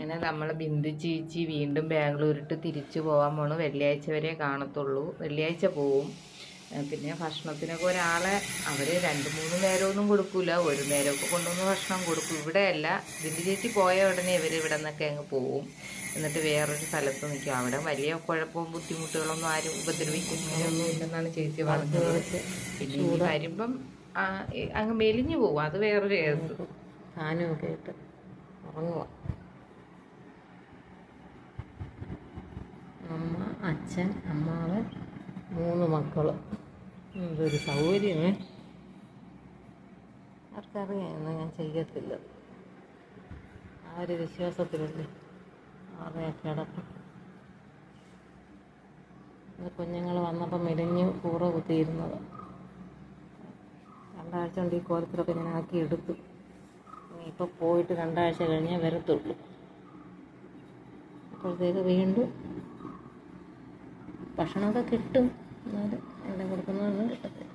അങ്ങനെ നമ്മൾ ബിന്ദു ചേച്ചി വീണ്ടും ബാംഗ്ലൂരിട്ട് തിരിച്ചു പോകാൻ പോണു. വെള്ളിയാഴ്ച വരെ കാണത്തുള്ളൂ. വെള്ളിയാഴ്ച പോവും. പിന്നെ ഭക്ഷണത്തിനൊക്കെ ഒരാളെ അവർ 2-3 നേരമൊന്നും കൊടുക്കില്ല, ഒരു നേരമൊക്കെ കൊണ്ടുവന്ന് ഭക്ഷണം കൊടുക്കും. ഇവിടെയല്ല, ബിന്ദു ചേച്ചി പോയ ഉടനെ ഇവർ ഇവിടെ നിന്നൊക്കെ അങ്ങ് പോവും. എന്നിട്ട് വേറൊരു സ്ഥലത്ത് നിൽക്കും. അവിടെ വലിയ കുഴപ്പവും ബുദ്ധിമുട്ടുകളൊന്നും ആരും ഉപദ്രവിക്കുന്നൊന്നും ഇല്ലെന്നാണ് ചേച്ചി പറഞ്ഞത്. പിന്നെ ഇനി വരുമ്പം അങ്ങ് മെലിഞ്ഞു പോവും, അത് വേറൊരു കേസ്. ഫാനുമൊക്കെ ഇട്ട് ഉറങ്ങുക. അമ്മ, അച്ഛൻ, അമ്മാവൻ, 3 മക്കൾ. ഇതൊരു സൗകര്യമേ. ആർക്കറിയാമെന്ന് ഞാൻ ചെയ്യത്തില്ല. ആ ഒരു വിശ്വാസത്തിലല്ലേ അവരെയൊക്കെ കിടക്കും. കുഞ്ഞുങ്ങൾ വന്നപ്പോൾ മെലിഞ്ഞ് കൂറ കുത്തിയിരുന്നത്. 2 ആഴ്ച കൊണ്ട് ഈ കോലത്തിലൊക്കെ ഞാൻ ആക്കിയെടുത്തു. ഇനിയിപ്പോൾ പോയിട്ട് 2 ആഴ്ച കഴിഞ്ഞേ വരത്തുള്ളൂ. അപ്പോഴത്തേക്ക് വീണ്ടും ഭക്ഷണമൊക്കെ കിട്ടും, എന്നാലും എല്ലാം കൊടുക്കുന്നതൊന്നും കിട്ടത്തില്ല.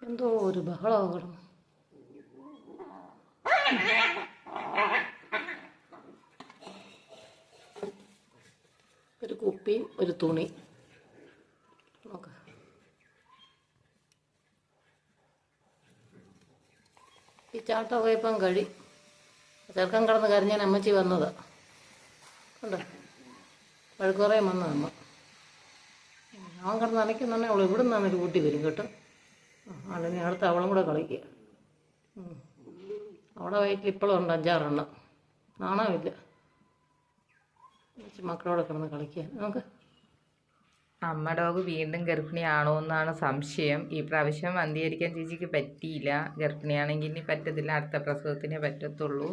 എന്തോ ഒരു ബഹളമാകണം. ഒരു കുപ്പിയും ഒരു തുണി നോക്ക. ഈ ചാട്ടമൊക്കെ ഇപ്പം ചെറുക്കൻ കിടന്ന് കരഞ്ഞാൽ അമ്മച്ചി വന്നതാ. കണ്ടോ, വഴുക്കുറേ വന്ന അമ്മ. അവൻ കിടന്ന് നനയ്ക്കുന്നുണ്ടെ അവൾ ഇവിടെ നിന്നൊരു കൂട്ടി വരും കേട്ടോ. അല്ലെങ്കിൽ അടുത്ത് അവളും കൂടെ കളിക്കുക. അവിടെ വയറ്റിൽ ഇപ്പോഴും ഉണ്ട് 5-6 എണ്ണം. നാണമില്ല മക്കളോടെ കിടന്ന് കളിക്കുക. നമുക്ക് അമ്മ ഡോഗ് വീണ്ടും ഗർഭിണിയാണോ എന്നാണ് സംശയം. ഈ പ്രാവശ്യം അന്തീകരിക്കാൻ ചേച്ചിക്ക് പറ്റിയില്ല. ഗർഭിണിയാണെങ്കിൽ ഇനി പറ്റത്തില്ല, അടുത്ത പ്രസവത്തിനേ പറ്റത്തുള്ളൂ.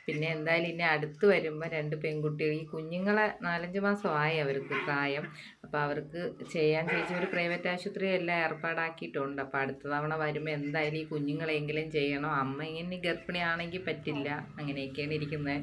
പിന്നെ എന്തായാലും ഇനി അടുത്ത് വരുമ്പോൾ 2 പെൺകുട്ടികൾ, ഈ കുഞ്ഞുങ്ങളെ 4-5 മാസമായി അവർക്ക് പ്രായം. അപ്പോൾ അവർക്ക് ചെയ്യാൻ ചേച്ചി ഒരു പ്രൈവറ്റ് ആശുപത്രി എല്ലാം ഏർപ്പാടാക്കിയിട്ടുണ്ട്. അപ്പോൾ അടുത്ത തവണ വരുമ്പോൾ എന്തായാലും ഈ കുഞ്ഞുങ്ങളെങ്കിലും ചെയ്യണം. അമ്മ ഇങ്ങനെ ഗർഭിണിയാണെങ്കിൽ പറ്റില്ല. അങ്ങനെയൊക്കെയാണ് ഇരിക്കുന്നത്.